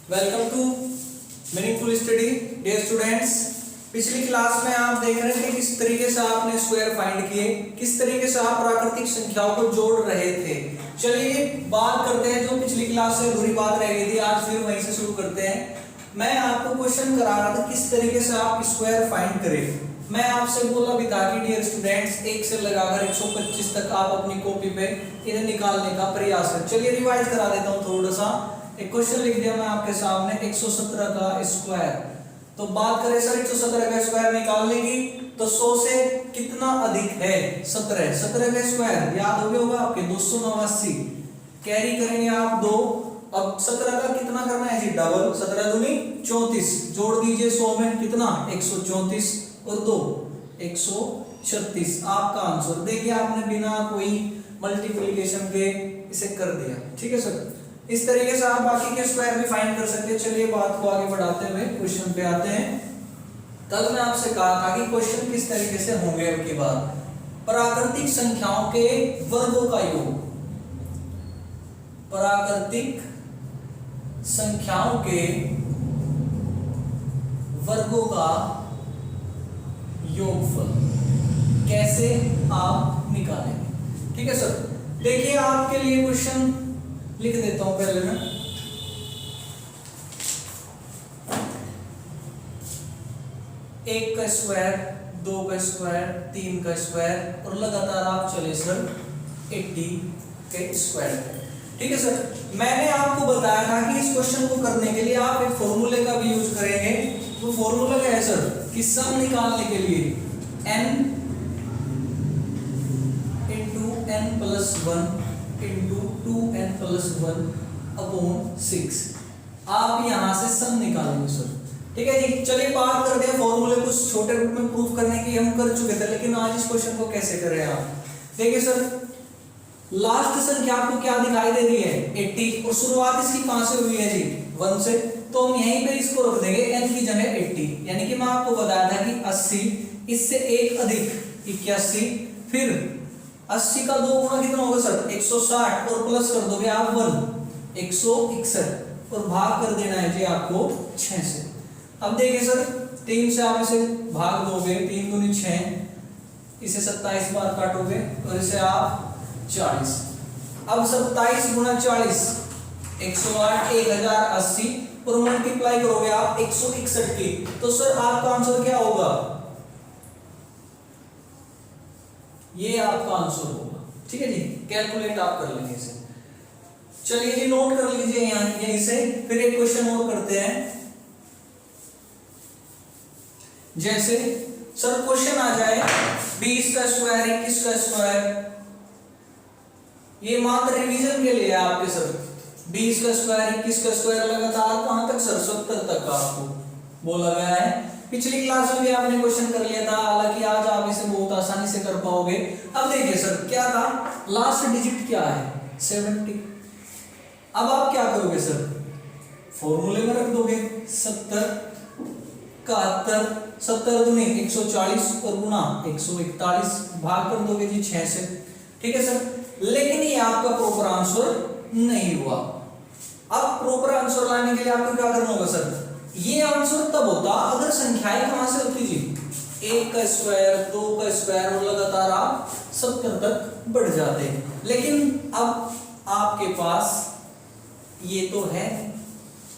Welcome to meaningful study dear students. पिछली class में आप देख रहे थे किस तरीके से आपने स्क्वायर फाइंड किए, किस तरीके से आप प्राकृतिक संख्याओं को जोड़ रहे थे। चलिए बात करते हैं जो पिछली क्लास से अधूरी बात रह गई थी, आज फिर वहीं से शुरू करते हैं। मैं आपको क्वेश्चन करा रहा था किस तरीके से आप स्क्वायर फाइंड करें। मैं आपसे बोला भी था कि डियर स्टूडेंट्स 1 से लगाकर 125 तक आप अपनी कॉपी पे इन्हें निकालने का प्रयास करें। चलिए रिवाइज करा देता हूँ थोड़ा सा। एक क्वेश्चन लिख दिया मैं आपके सामने 117 का स्क्वायर। तो बात करें सर 117 का स्क्वायर निकालने की, तो 100 से कितना अधिक है 17। 17 का स्क्वायर याद हो गया होगा आपके 289। कैरी करेंगे आप 2। अब 17 का कितना करना है जी, डबल। 17 दूनी 34, जोड़ दीजिए 100 में कितना 134 और 2 136। आपका आंसर देखिए, आपने बिना कोई मल्टीप्लिकेशन के इसे कर दिया। ठीक है सर, इस तरीके से आप बाकी के स्क्वायर भी फाइंड कर सकते हैं। चलिए बात को आगे बढ़ाते हुए क्वेश्चन पे आते हैं। कल मैं आपसे कहा था कि क्वेश्चन किस तरीके से होंगे। अब की बात प्राकृतिक संख्याओं के वर्गों का योग, प्राकृतिक संख्याओं के वर्गों का योगफल कैसे आप निकालेंगे। ठीक है सर, देखिए आपके लिए क्वेश्चन लिख देता हूं पहले मैं। एक का स्क्वायर, 2 का स्क्वायर, 3 का स्क्वायर और लगातार आप चले सर 80 के स्क्वायर। ठीक है सर, मैंने आपको बताया था कि इस क्वेश्चन को करने के लिए आप एक फॉर्मूले का भी यूज करेंगे। वो फॉर्मूला क्या है सर कि सम निकालने के लिए n into n plus 1 into 2n plus 1 upon 6। आप यहां से सम निकालेंगे सर। ठीक है जी, चलिए बात करते हैं फॉर्मूले को छोटे रूप में प्रूफ करने की हम कर चुके थे, लेकिन आज इस क्वेश्चन को कैसे करें आप देखिए सर। लास्ट संख्या आपको क्या दिखाई दे रही है 80, और शुरुआत इसकी कहां से हुई है जी 1 से। तो हम यहीं पे इसको रख देंगे n की जगह 80, यानी कि मैं आपको बताया था कि 80, इससे एक अधिक 81, फिर 80 का 2 गुना कितना होगा सर 160, और प्लस कर दोगे आप 1 161, और भाग कर देना है जी आपको 6 से। अब देखिए सर 3 से आप इसे भाग दोगे, 3 दूनी 6, इसे 27 बार काटोगे और इसे आप 40। अब 27 गुना 40 108 1080, और मल्टीप्लाई करोगे आप 161 की, तो सर आपका आंसर क्या होगा, ये आपका आंसर होगा। ठीक है जी, कैलकुलेट आप कर लेंगे इसे। चलिए जी नोट कर लीजिए यहीं से। फिर एक क्वेश्चन और करते हैं। जैसे सर क्वेश्चन आ जाए 20 का स्क्वायर 21 का स्क्वायर, ये मात्र रिवीजन के लिए आपके सर 20 का स्क्वायर 21 का स्क्वायर लगातार कहां तक सर 70 तक आपको बोला गया है। पिछली क्लास में भी आपने क्वेश्चन कर लिया था, हालांकि आज आप इसे बहुत आसानी से कर पाओगे। अब देखिए सर क्या था, लास्ट डिजिट क्या है 70। अब आप क्या करोगे सर, फॉर्मूले में रख दोगे 70 71, 70 दूनी 140 और गुना 141, भाग कर दोगे जी 6 से। ठीक है सर, लेकिन ये आपका प्रॉपर आंसर नहीं हुआ। अब प्रॉपर आंसर लाने के लिए आपको क्या करना होगा सर, ये आंसर तब होता अगर संख्याएं कहां से होती जी 1 का स्क्वायर 2 का स्क्वायर, और लगातार आप 70 तक बढ़ जाते। लेकिन अब आपके पास ये तो है।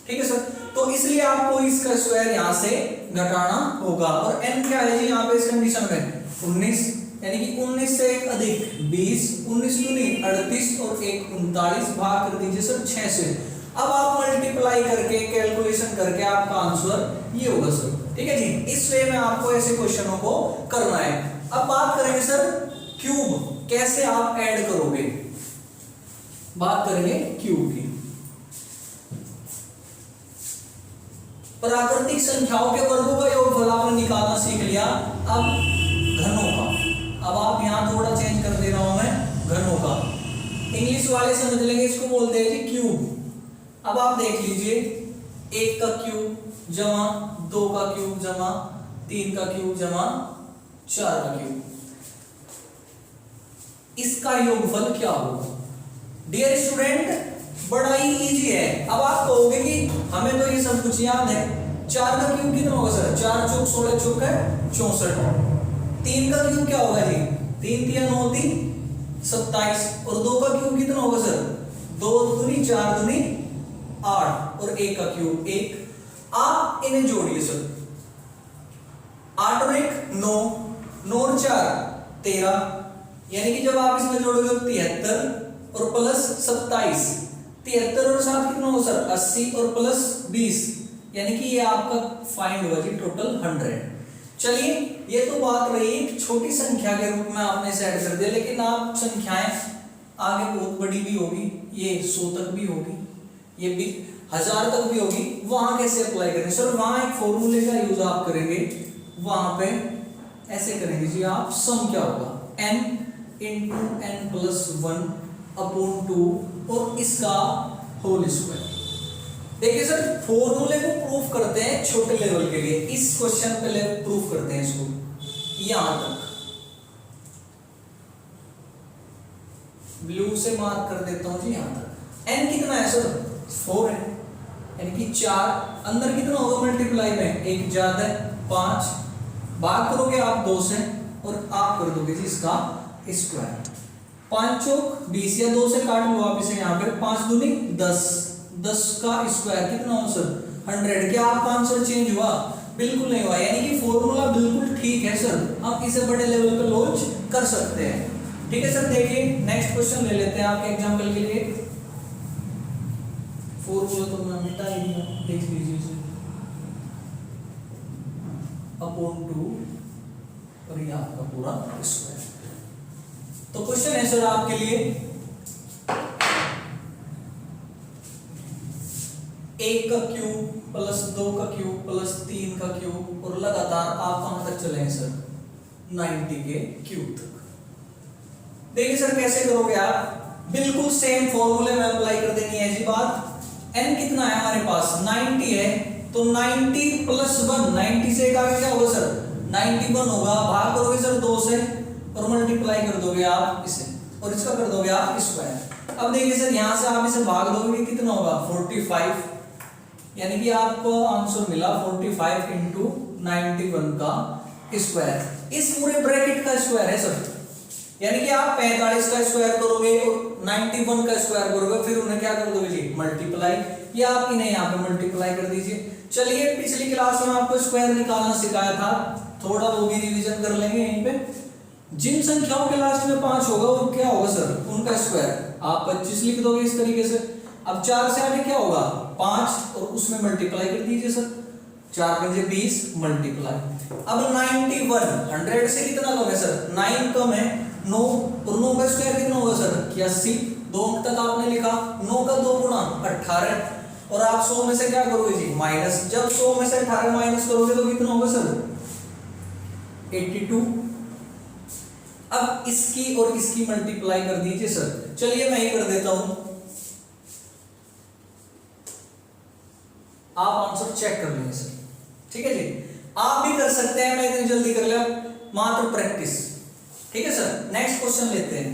ठीक है सर, तो इसलिए आपको इसका स्क्वायर यहां से घटाना होगा। और n क्या है जी यहाँ पे इस कंडीशन में 19, यानी कि 19 से एक अधिक 20, 19 दूनी 38 और 1 39, भाग कर दीजिए सर 6 से। अब आप मल्टीप्लाई करके कैलकुलेशन करके आपका आंसर ये होगा सर। ठीक है जी, इस वे में आपको ऐसे क्वेश्चनों को करना है। अब बात करेंगे सर क्यूब कैसे आप ऐड करोगे, बात करेंगे क्यूब की। प्राकृतिक संख्याओं के वर्गों का योगफल आपने निकालना सीख लिया। अब घनों का, अब आप यहां थोड़ा चेंज कर दे रहा हूं मैं, घनों का। इंग्लिश वाले समझ लेंगे, इसको बोलते हैं जी क्यूब। अब आप देख लीजिए 1 का क्यूब जमा 2 का क्यूब जमा 3 का क्यूब जमा 4 का क्यूब, इसका योगफल क्या होगा डियर स्टूडेंट। बड़ा ही इजी है। अब आप कहोगे कि हमें तो ये सब कुछ याद है। 4 का क्यूब कितना होगा सर? 4 चौक 16 चौक है 64। 3 का क्यूब क्या होगा जी? 3 3 9 3 27। और 2 का क्यूब कितना होगा सर? 2 दूनी 4 दूनी 8 और 1 का क्यूब 1। आप इन्हें जोड़िए सर। 8 और 1 9, 9 और 4 13, यानी कि जब आप इसमें जोड़ोगे 73 और प्लस 27, 73 और 7 कितना होगा सर? 80 और प्लस 20, यानी कि ये आपका फाइंड हुआ जी टोटल 100। चलिए ये तो बात रही एक छोटी संख्या के रूप में आपने सेट कर दिया, लेकिन आप संख्याएं आगे बहुत बड़ी भी होगी, ये 100 तक भी होगी, ये भी 1000 तक भी होगी। वहां कैसे अप्लाई करें सर? वहां एक फॉर्मूले का यूज आप करेंगे, वहां पे ऐसे करेंगे जी आप। सम क्या होगा? n into n plus 1 upon 2 और इसका होल स्क्वायर। देखिए सर फॉर्मूले को प्रूफ करते हैं छोटे लेवल के लिए, इस क्वेश्चन पे प्रूफ करते हैं इसको यहां तक। ब्लू से मार्क कर देता हूं जी यहां तक। n कितना है सर? 4 है, यानी कि 4 अंदर कितना होगा मल्टीप्लाई में? 1 ज्यादा है 5, भाग करोगे आप 2 से और आप कर दोगे जी इसका स्क्वायर। 5 चौक 20 या 2 से काट लो आप इसे यहाँ पे। 5 दूनी 10, 10 का स्क्वायर कितना हो सर? 100। क्या आपका आंसर चेंज हुआ? बिल्कुल नहीं हुआ, यानी कि फॉर्मूला बिल्कुल ठीक है सर। हम इसे बड़े लेवल पे लॉन्च कर सकते हैं। ठीक है सर, देखिए नेक्स्ट क्वेश्चन ले लेते हैं आपके एग्जांपल के लिए। फॉर्मूला तो मैं मिटा ही दिया, देख लीजिए इसे। अपॉन 2 और ये आपका पूरा स्क्वायर। तो क्वेश्चन है सर आपके लिए 1 का क्यूब प्लस 2 का क्यूब प्लस 3 का क्यूब और लगातार आप कहां तक चले हैं सर? 90 के क्यूब तक। देखिए सर कैसे करोगे आप? बिल्कुल सेम फॉर्मूले में अप्लाई कर देनी है जी बात। n कितना है हमारे पास? 90 है, तो 90 प्लस 1, 90 से एक आगे क्या होगा सर? 91 होगा। भाग करोगे सर 2 से और मल्टीप्लाई कर दोगे आप इसे और इसका कर दोगे आप स्क्वायर। अब देखिए सर यहां से आप इसे भाग दोगे कितना होगा? 45, यानी कि आपको आंसर मिला 45 इंटू 91 का स्क्वायर। इस पूरे ब्रैकेट का स्क्वायर है सर, यानी कि आप 45 का स्क्वायर करोगे और 91 का स्क्वायर करोगे, फिर उन्हें क्या कर दोगे जी? मल्टीप्लाई, या आप इन्हें यहाँ पे मल्टीप्लाई कर दीजिए। चलिए पिछली क्लास में आपको स्क्वायर निकालना सिखाया था, थोड़ा वो भी रिवीजन कर लेंगे यहीं पे। जिन संख्याओं के लास्ट में 5 होगा वो क्या होगा सर? उनका स्क्वायर। आप 25 लिख दोगे इस तरीके से। अब 4 से आगे क्या होगा? 5 और उसमें मल्टीप्लाई कर दीजिए सर। 4 पंजे 20 मल्टीप्लाई। अब 91 100 से कितना कम है सर? 9 कम है 9, और 9 का स्क्वायर कितना होगा सर? 81। 2 अंक तक आपने लिखा। 9 का 2 गुना 18, और आप 100 में से क्या करोगे जी? माइनस। जब 100 में से 18 माइनस करोगे तो कितना होगा सर? 82। अब इसकी और इसकी मल्टीप्लाई कर दीजिए सर। चलिए मैं ही कर देता हूं, आप आंसर चेक कर लीजिए सर। ठीक है जी, आप भी कर सकते हैं, मैं इतनी जल्दी कर लिया, मात्र प्रैक्टिस। ठीक है सर, नेक्स्ट क्वेश्चन लेते हैं।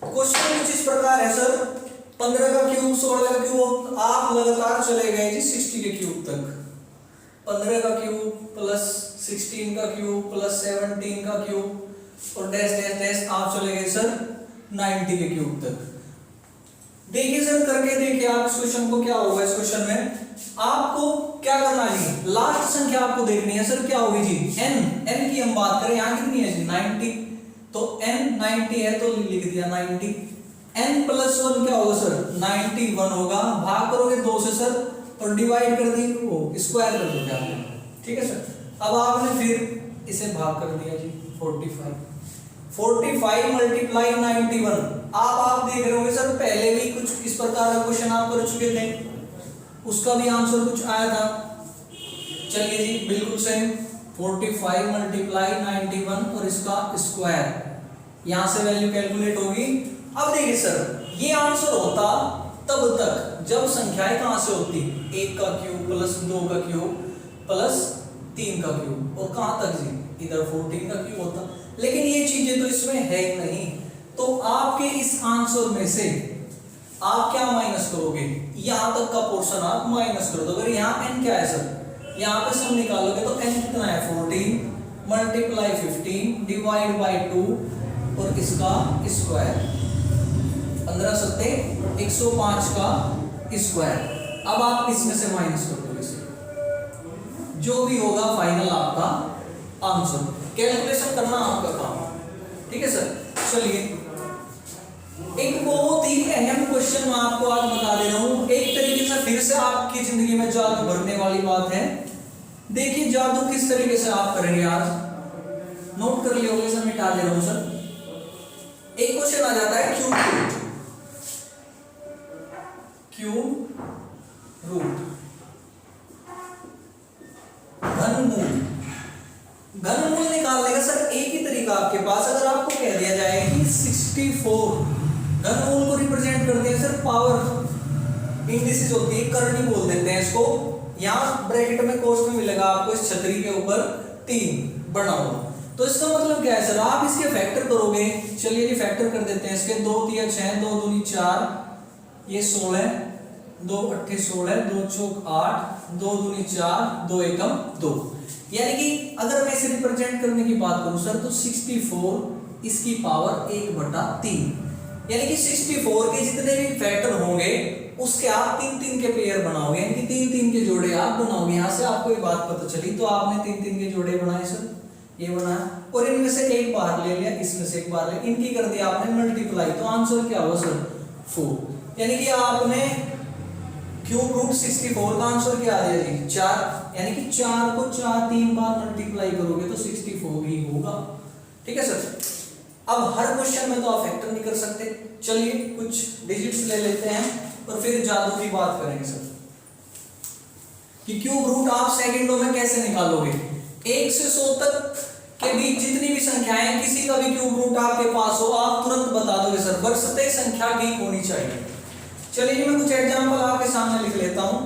क्वेश्चन कुछ इस प्रकार है सर, 15 का क्यूब 16 का क्यूब, आप लगातार चले गए जी 60 के क्यूब तक। 15 का क्यूब प्लस 16 का क्यूब प्लस 17 का क्यूब और डैश डैश डैश आप चले गए सर 90 के क्यूब तक। देखिए सर करके देखिए आप इस क्वेश्चन को, क्या होगा इस क्वेश्चन में। आपको क्या करना है, लास्ट संख्या आपको देखनी है सर, क्या होगी जी? n की हम बात करें, यहाँ कितनी है जी? 90, तो n 90 है तो लिख दिया 90। n प्लस 1 क्या होगा सर? 91 होगा। भाग करोगे 2 से सर और डिवाइड कर दी, वो स्क्वायर कर दोगे आप। ठीक है सर, अब आपने फिर इसे भाग कर दिया जी 45 मल्टीप्लाई 91। आप देख रहे होंगे सर पहले भी कुछ इस प्रकार का क्वेश्चन आप कर चुके थे, उसका भी आंसर कुछ आया था। चलिए जी बिल्कुल सेम, 45 मल्टीप्लाई 91 और इसका स्क्वायर, यहां से वैल्यू कैलकुलेट होगी। अब देखिए सर ये आंसर होता तब तक जब संख्याएं कहां से होती? 1 का क्यूब प्लस 2 का क्यूब प्लस 3 का क्यूब, और कहां तक जी? इधर 14 का क्यूब होता, लेकिन ये चीजें तो इसमें है ही नहीं। तो आपके इस आंसर में से आप क्या माइनस करोगे, यहां तक का पोर्शन आप माइनस करो। तो अगर यहाँ n क्या है सर, यहाँ पे सम निकालोगे तो n कितना है 14 मल्टीप्लाई 15 डिवाइड बाई 2 और इसका स्क्वायर 15 सत्ते 105 का स्क्वायर। अब आप इसमें से माइनस कर दो इसे, जो भी होगा फाइनल आपका आंसर। कैलकुलेशन करना आपका काम, ठीक है सर। चलिए एक बहुत ही अहम क्वेश्चन मैं आपको आज बता दे रहा हूं, एक तरीके से फिर से आपकी जिंदगी में जादू भरने वाली बात है। देखिए जादू किस तरीके से आप करेंगे आज, नोट कर लियोगे सर, मिटा दे रहा हूं सर। एक क्वेश्चन आ जाता है क्यूब रूट, क्यूब रूट घनमूल, घनमूल निकालने का सर एक ही तरीका आपके पास। अगर आपको कह दिया जाए कि 64 घनमूल को रिप्रेजेंट करते हैं सर पावर इंडिसेस होती है, करनी बोल देते हैं इसको। यहाँ ब्रैकेट में कोष्ठ में मिलेगा आपको इस छतरी के ऊपर 3 बना हुआ। तो इसका मतलब क्या है सर, आप इसके फैक्टर करोगे। चलिए ये फैक्टर कर देते हैं इसके, 2 3 6 2 दूनी 4, ये 16 2 8 16 2 चौक 8 2 दूनी 4 2 एकम 2। यानी कि अगर मैं इसे रिप्रेजेंट करने की बात करूं सर तो 64 इसकी पावर 1/3, यानी कि 64 के जितने भी फैक्टर होंगे उसके आप 3 के पेयर बनाओगे, यानी कि 3 के जोड़े आप बनाओगे। यहां से आपको एक बात पता चली, तो आपने 3 के जोड़े बनाए सर, ये बनाया और इनमें से एक बार ले लिया, इसमें से एक बार ले, इनकी कर दिया आपने मल्टीप्लाई, तो आंसर क्या हुआ सर 4। यानी कि आपने क्यूब रूट 64 का आंसर क्या आ गया जी 4, यानी कि 4 को 3 बार मल्टीप्लाई करोगे तो 64 ही होगा, ठीक है सर। अब हर क्वेश्चन में तो आप फैक्टर नहीं कर सकते, चलिए कुछ डिजिट्स ले लेते हैं और फिर जादू की बात करेंगे सर कि क्यूब रूट आप सेकंडों में कैसे निकालोगे। 1 से 100 तक के बीच जितनी भी संख्याएं, किसी का भी क्यूब रूट आपके पास हो आप तुरंत बता दोगे सर, बशर्ते संख्या ठीक होनी चाहिए। चलिए मैं कुछ एग्जांपल आपके सामने लिख लेता हूं।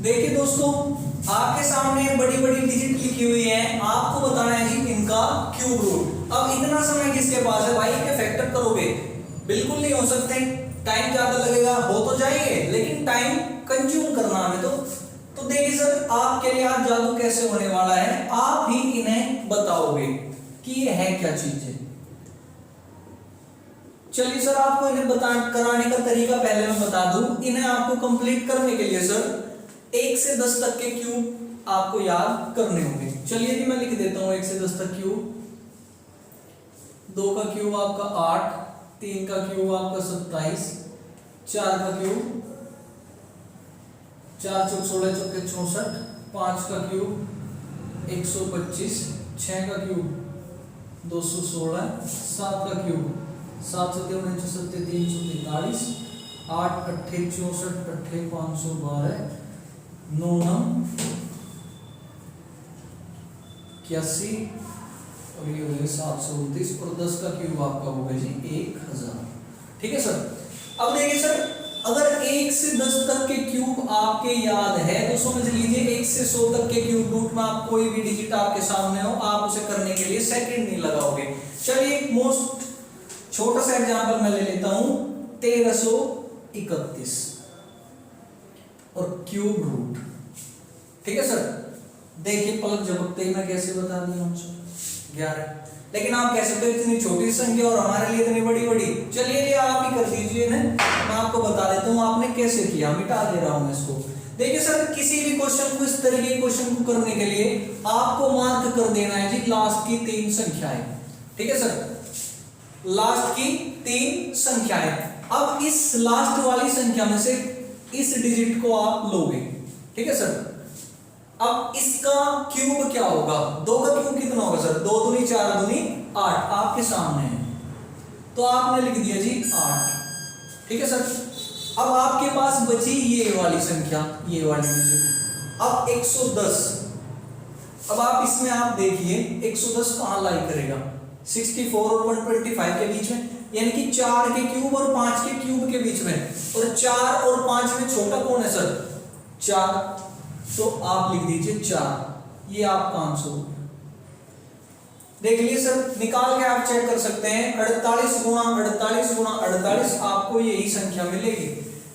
देखिए दोस्तों आपके सामने बड़ी बड़ी डिजिट लिखी हुई है, आपको बताना है जी इनका क्यूब रूट। अब इतना समय किसके पास है भाई, इनके फैक्टर करोगे, बिल्कुल नहीं हो सकते, टाइम ज्यादा लगेगा, हो तो जाएंगे लेकिन टाइम कंज्यूम करना हमें। तो देखिए सर आपके लिए आज जादू कैसे होने वाला है, आप ही इन्हें बताओगे कि ये है क्या चीज है। चलिए सर आपको इन्हें कराने का तरीका पहले मैं बता दूं। इन्हें आपको कंप्लीट करने के लिए सर 1 से 10 तक के क्यूब आपको याद करने होंगे। चलिए जी मैं लिख देता हूं 1 से 10 तक क्यूब। 2 का क्यूब आपका 8, 3 का क्यूब आपका 27, 4 का क्यूब 4 चौक 16 चौके 64, 5 का क्यूब 125, 6 का क्यूब 216, 7 का क्यूब 7 7 343, 343, 8 8 64 8 512, 9 9 81 और ये हो गया 729 और 10 का क्यूब आपका हो गया जी 1000। ठीक है सर। अब देखिए सर अगर 1 से 10 तक के क्यूब आपके याद है तो समझ लीजिए 1 से 100 तक के क्यूब रूट में आप कोई भी डिजिट आपके सामने हो आप उसे करने के लिए सेकंड नहीं लगाओगे। चलिए एक मोस्ट छोटा सा एग्जांपल मैं ले लेता हूं 1331 और क्यूब रूट। ठीक है सर। देखिए पलक झपकते ही मैं कैसे बता दिया 11, लेकिन आप कह सकते हो इतनी छोटी संख्या और हमारे लिए इतनी बड़ी बड़ी। चलिए ये आप ही कर दीजिए ना, मैं आपको बता देता हूँ आपने कैसे किया, मिटा दे रहा हूं मैं इसको। देखिए सर किसी भी क्वेश्चन को इस तरीके के क्वेश्चन को करने के लिए आपको मार्क कर देना है जी लास्ट की 3 संख्याएं। ठीक है सर, लास्ट की 3 संख्याएं। अब इस लास्ट वाली संख्या में से इस डिजिट को आप लोगे। ठीक है सर। अब इसका क्यूब क्या होगा, 2 का क्यूब कितना होगा सर, 2 दूनी 4 दूनी 8 आपके सामने है, तो आपने लिख दिया जी 8। ठीक है सर। अब आपके पास बची ये वाली संख्या, ये वाली डिजिट, अब 110। अब आप इसमें आप देखिए 110 कहां लाई करेगा, 64 और 125 के बीच में, यानी कि 4 के क्यूब और 5 के क्यूब के बीच में, और 4 और 5 में छोटा कौन है सर, 4, तो आप लिख दीजिए 4, ये आपका आंसर। देख लीजिए सर, निकाल के आप चेक कर सकते हैं, 48 गुणा 48 गुणा 48 आपको यही संख्या मिलेगी।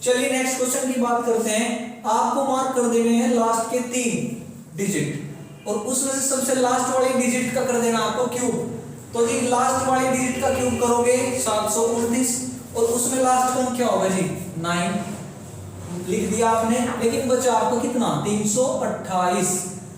चलिए नेक्स्ट क्वेश्चन की बात करते हैं। आपको मार्क कर देने हैं लास्ट के 3 डिजिट और उसमें से सबसे लास्ट वाले डिजिट का कर देना आपको क्यूब। तो जी लास्ट वाले डिजिट का क्यूब करोगे 729 और उसमें लास्ट का क्या होगा जी 9 लिख दिया आपने, लेकिन बचा आपको कितना 328।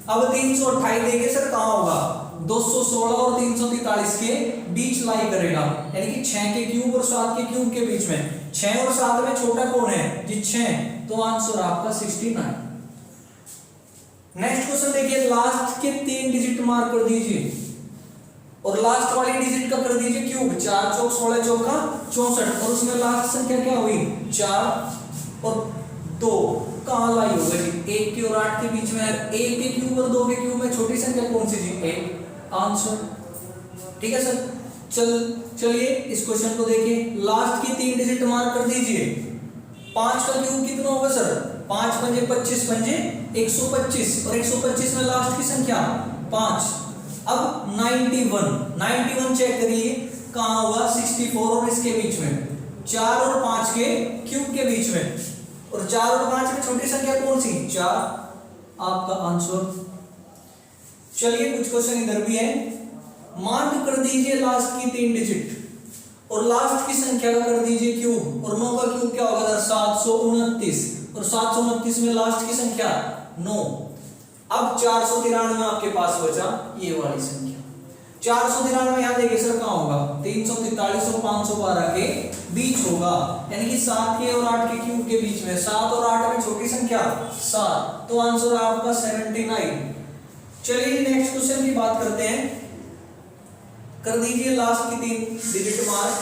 अब 328 देंगे सर कहाँ होगा 216 और 343 के बीच लाई करेगा, यानी कि 6 के क्यूब और 7 के क्यूब के बीच में। 6 और 7 में छोटा कौन है जी 6, तो आंसर आपका 69। नेक्स्ट क्वेश्चन देखिए, लास्ट के 3 डिजिट मार्क कर दीजिए और लास्ट वाली डिजिट का कर दीजिए क्यूब। 4 चौक 16 चौका 64 और उसमें लास्ट संख्या क्या हुई 4 और 2 कहाँ लाई होगा जी 1 के और 8 के बीच में। 1 के क्यूब और 2 के क्यूब में छोटी संख्या कौन सी जी 1, आंसर। ठीक है सर, चलिए इस क्वेश्चन को देखिए। लास्ट की 3 डिजिट मार्क कर दीजिए। 5 का क्यूब कितना होगा सर 5 पंजे 25 पंजे 125 और 125 में लास्ट की संख्या 5। अब 91 चेक करिए कहाँ होगा 64 और इसके बीच में, 4 और 5 के क्यूब के बीच में, और 4 और 5 में छोटी संख्या कौन सी 4, आपका आंसर। चलिए कुछ क्वेश्चन इधर भी है। मार्क कर दीजिए लास्ट की 3 डिजिट और लास्ट की संख्या का कर दीजिए क्यूब, और 9 का क्यूब क्या होगा 729 और 729 में लास्ट की संख्या 9। अब 493 आपके पास बचा ये वाली संख्या। 493 यहाँ देखिए सर कहाँ होगा 343 और 512 के बीच होगा, यानी कि 7 के और 8 के क्यूब के बीच में। 7 और 8 में छोटी संख्या 7, तो आंसर आपका 79। चलिए नेक्स्ट क्वेश्चन की बात करते हैं। कर दीजिए लास्ट की 3 डिजिट मार्क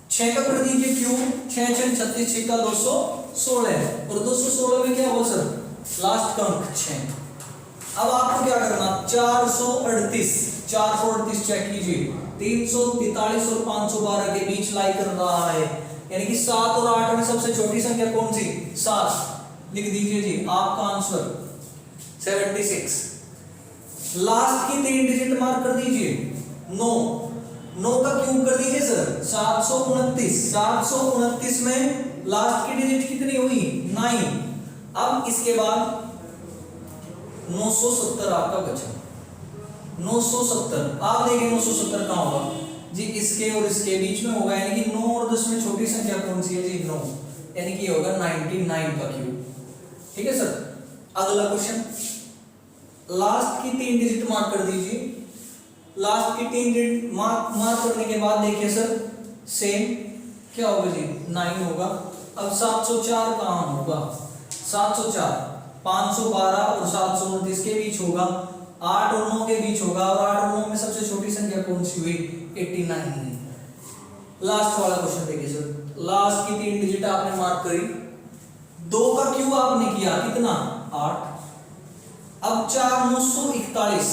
6 का कर दीजिए क्यूब। 6 6 36 6 का 216 और 216 में क्या होगा सर लास्ट का अंक 6। अब आपको क्या करना 438 चेक कीजिए। 343 और 512 के बीच लाई कर रहा है, यानी कि 7 और 8 में सबसे छोटी संख्या कौन सी 7, लिख दीजिए जी आपका आंसर 76। लास्ट की 3 डिजिट मार्क कर दीजिए। 9 का क्यूब कर दीजिए सर 729 में लास्ट की डिजिट कितनी हुई 9। अब इसके बाद 970 आपका बचा 970। आप देखिए 970 कहाँ होगा जी इसके और इसके बीच में होगा, यानी कि 9 और 10 में छोटी संख्या कौन सी है जी 9, यानी कि होगा 99 का क्यूब। ठीक है सर, अगला क्वेश्चन। लास्ट की 3 डिजिट मार्क कर दीजिए। लास्ट की 3 डिजिट मार्क करने के बाद देखिए सर सेम क्या होगा जी 9 होगा। अब 704 कहाँ होगा 704 512 और 729 के बीच होगा, 8 और 9 के बीच होगा, और 8 और 9 में सबसे छोटी संख्या कौन सी हुई 89। लास्ट वाला क्वेश्चन देखिए सर। लास्ट की 3 डिजिट आपने मार्क करी, 2 का क्यूब आपने किया कितना 8। अब 4 941,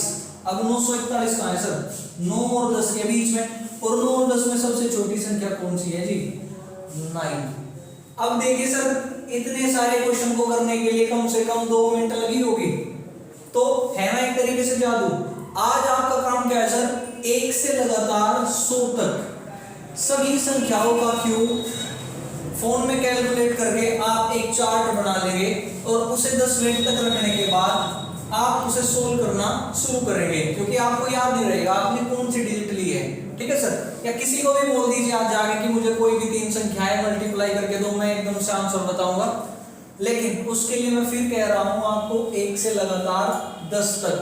अब 941 कहाँ है सर 9 और 10 के बीच में, और 9 और 10 में सबसे छोटी संख्या कौन सी है जी 9। अब देखिए सर इतने सारे क्वेश्चन को करने के लिए कम से कम 2 मिनट लगी होगी, तो है ना एक तरीके से जादू। आज आपका काम क्या है सर 1 से लगातार 100 तक सभी संख्याओं का क्यूब फोन में कैलकुलेट करके आप एक चार्ट बना लेंगे, और उसे 10 मिनट तक रखने के बाद आप उसे सोल्व करना शुरू करेंगे, क्योंकि आपको याद नहीं रहेगा आपने कौन सी डिजिट ली है। ठीक है सर, या किसी को भी बोल दीजिए आज जाके कि मुझे कोई भी 3 संख्याएं मल्टीप्लाई करके दो, मैं एकदम से आंसर बताऊंगा। लेकिन उसके लिए मैं फिर कह रहा हूं आपको 1 से लगातार 10 तक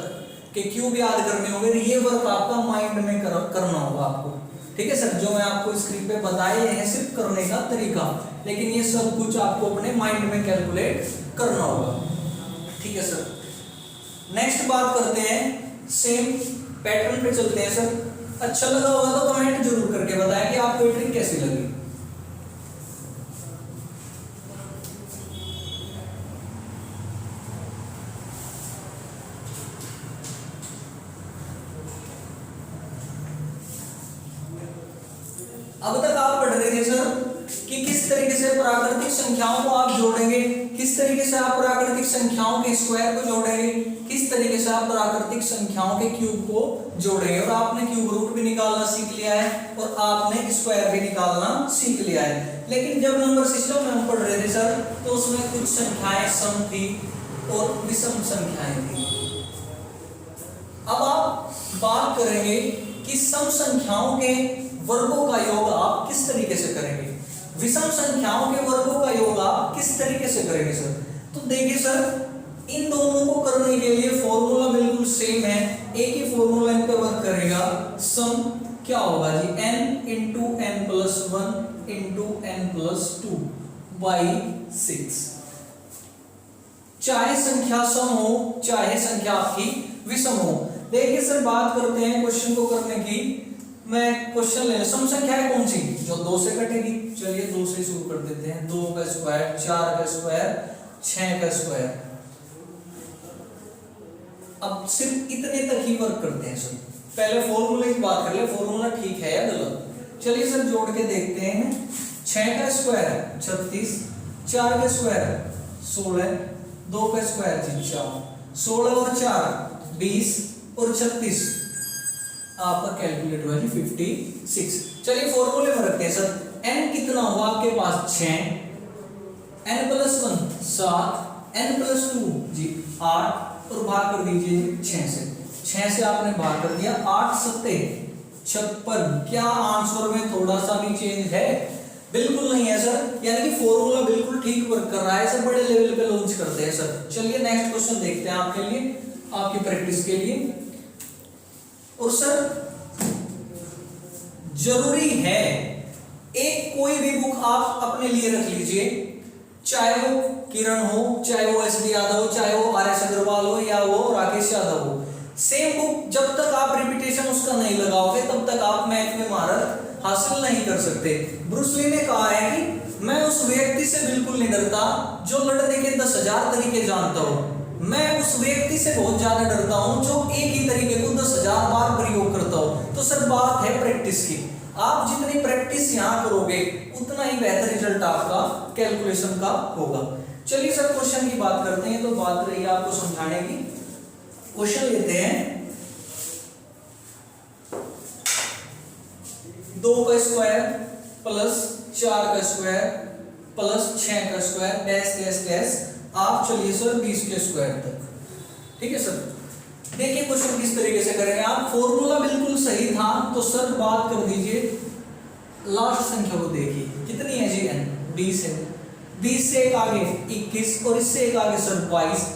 के क्यूब याद करने होंगे। ये वर्क आपका माइंड में करना होगा आपको। ठीक है सर, जो मैं आपको स्क्रीन पे बताए हैं सिर्फ करने का तरीका, लेकिन ये सब कुछ आपको अपने माइंड में कैलकुलेट करना होगा। ठीक है सर, नेक्स्ट बात करते हैं, सेम पैटर्न पे चलते हैं सर। अच्छा लगा होगा तो कमेंट जरूर करके बताएं कि आपको ये ट्रिक कैसी लगी। अब तक आप पढ़ रहे थे सर कि किस तरीके से प्राकृतिक संख्याओं को आप जोड़ेंगे, किस तरीके से आप प्राकृतिक संख्याओं के स्क्वायर को जोड़ेंगे, किस तरीके से आप प्राकृतिक संख्याओं के क्यूब को जोड़ेंगे। और आपने क्यूब रूट भी निकालना सीख लिया है और आपने स्क्वायर भी निकालना सीख लिया है। लेकिन जब नंबर सिस्टम में हम पढ़ रहे थे सर, तो उसमें कुछ संख्याएं सम थी और विषम संख्याएं थी। अब आप बात करेंगे कि सम संख्याओं के वर्गों का योग आप किस तरीके से करेंगे, विषम संख्याओं के वर्गों का योग आप किस तरीके से करेंगे सर। तो देखिए सर, इन दोनों को करने के लिए फॉर्मूला बिल्कुल सेम है, एक ही फॉर्मूला इन पे वर्क करेगा। सम क्या होगा जी, n into n plus 1 into n plus 2 by 6। चाहे संख्या सम हो चाहे संख्या आपकी विषम हो। देखिए सर, बात करते हैं क्वेश्चन को करने की। मैं क्वेश्चन ले, सम संख्या है कौन सी, जो 2 से कटेगी। चलिए 2 से शुरू कर देते हैं। 2 का स्क्वायर, 4 का स्क्वायर, 6 का स्क्वायर। अब सिर्फ इतने तक ही वर्क करते हैं सर। पहले फॉर्मूले की बात कर ले, फॉर्मूला ठीक है या गलत। चलिए सर जोड़ के देखते हैं। 6 का स्क्वायर 36, 4 का स्क्वायर 16, 2 का स्क्वायर 4, 16 और 4 20 और 36 आपका कैलकुलेट हुआ जी 56। चलिए फॉर्मूले में रखते हैं सर। n कितना हुआ आपके पास 6, n प्लस 1 7, n प्लस 2 जी 8 और भाग कर दीजिए 6 से। 6 से आपने भाग कर दिया, 8 सत्ते 56। क्या आंसर में थोड़ा सा भी चेंज है? बिल्कुल नहीं है सर। यानी कि फॉर्मूला बिल्कुल ठीक वर्क कर रहा है सर। बड़े लेवल पे लॉन्च करते हैं सर। चलिए नेक्स्ट क्वेश्चन देखते हैं आपके लिए, आपकी प्रैक्टिस के लिए। और सर जरूरी है एक कोई भी बुक आप अपने लिए रख लीजिए, चाहे वो किरण हो, चाहे वो एस.डी. यादव हो, चाहे वो आर.एस. अग्रवाल हो या वो राकेश यादव हो। सेम बुक, जब तक आप रिपीटेशन उसका नहीं लगाओगे तब तक आप मैथ में महारत हासिल नहीं कर सकते। ब्रूस ली ने कहा है कि मैं उस व्यक्ति से बिल्कुल नहीं डरता जो लड़ने के 10,000 तरीके जानता हो, मैं उस व्यक्ति से बहुत ज्यादा डरता हूं जो एक ही तरीके को 10,000 बार प्रयोग करता हो। तो सर बात है प्रैक्टिस की। आप जितनी प्रैक्टिस यहां करोगे उतना ही बेहतर रिजल्ट आपका कैलकुलेशन का होगा। चलिए सर क्वेश्चन की बात करते हैं। तो बात रही आपको समझाने की। क्वेश्चन लेते हैं। 2 का स्क्वायर प्लस 4 का स्क्वायर प्लस 6 का स्क्वायर डैश डैश डैश। आप चलिए सर 20 के स्क्वायर तक। ठीक है सर। देखिए क्वेश्चन किस तरीके से करेंगे आप। फॉर्मूला बिल्कुल सही था तो सर बात कर दीजिए लास्ट संख्या को। देखिए कितनी है जी, n 20 है। 20 से एक आगे 21 और इससे एक आगे सर 22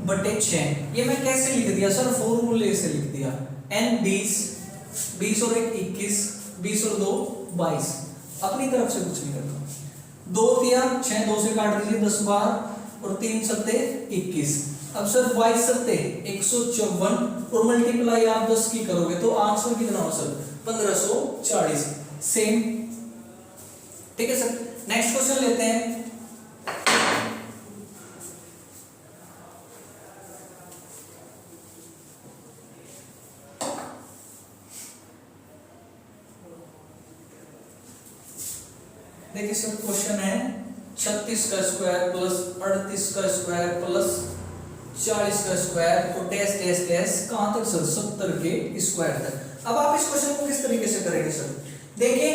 बटे 6। ये मैं कैसे लिख दिया सर, फॉर्मूले से लिख दिया। n 20, 20 और 1 21, 20 और 2 22। अपनी तरफ से कुछ नहीं करता। 2 3 6, 2 से काट दीजिए 10 12 और 3 सत्ते 21। अब सर 22 सत्ते 154 और मल्टीप्लाई आप 10 की करोगे तो आंसर कितना हो सर 1540। सेम। ठीक है सर। नेक्स्ट क्वेश्चन लेते हैं। देखिए सर क्वेश्चन है 36 का स्क्वायर प्लस 38 का स्क्वायर प्लस 40 का स्क्वायर और डैश डैश डैश कहां तक सर 70 के स्क्वायर तक। अब आप इस क्वेश्चन को किस तरीके से करेंगे सर। देखिए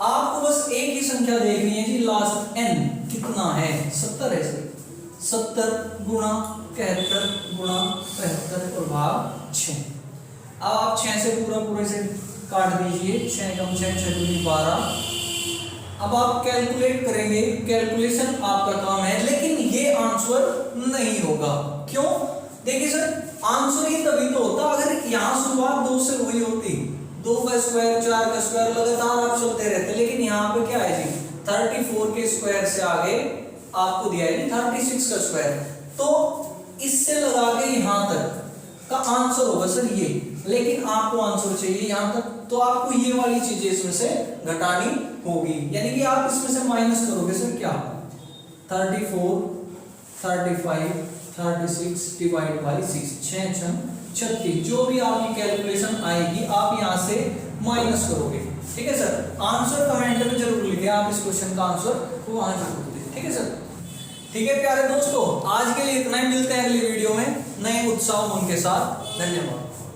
आपको बस एक ही संख्या देखनी है जी, लास्ट n कितना है 70 है सर। 70 गुणा 71 गुणा 75 और भाग 6। अब आप 6 से पूरे से काट दीजिए। 6 कम 6 6 दूनी 12। अब आप कैलकुलेट करेंगे, कैलकुलेशन आपका काम है, लेकिन ये आंसर नहीं होगा। क्यों? देखिए सर आंसर ही तभी तो होता अगर यहां शुरुआत 2 से हुई होती। 2 का स्क्वायर 4 का स्क्वायर लगातार आप चलते रहते, लेकिन यहाँ पे क्या है जी 34 के स्क्वायर से आगे आपको दिया है 36 का स्क्वायर। तो इससे लगा के यहां तक का आंसर होगा सर ये, लेकिन आपको आंसर चाहिए यहां तक, तो आपको ये वाली चीजें इसमें से घटानी होगी। यानी कि आप इसमें से माइनस करोगे सर क्या 34 35 36 डिवाइड बाई 6 6 36। जो भी आपकी कैलकुलेशन आएगी आप यहां से माइनस करोगे। ठीक है सर। आंसर कमेंट में जरूर लिखें आप इस क्वेश्चन का आंसर को वहां जरूर दें। ठीक है सर। ठीक है प्यारे दोस्तों, आज के लिए इतना ही। मिलते हैं अगली वीडियो में। नए उत्साह उनके साथ। धन्यवाद।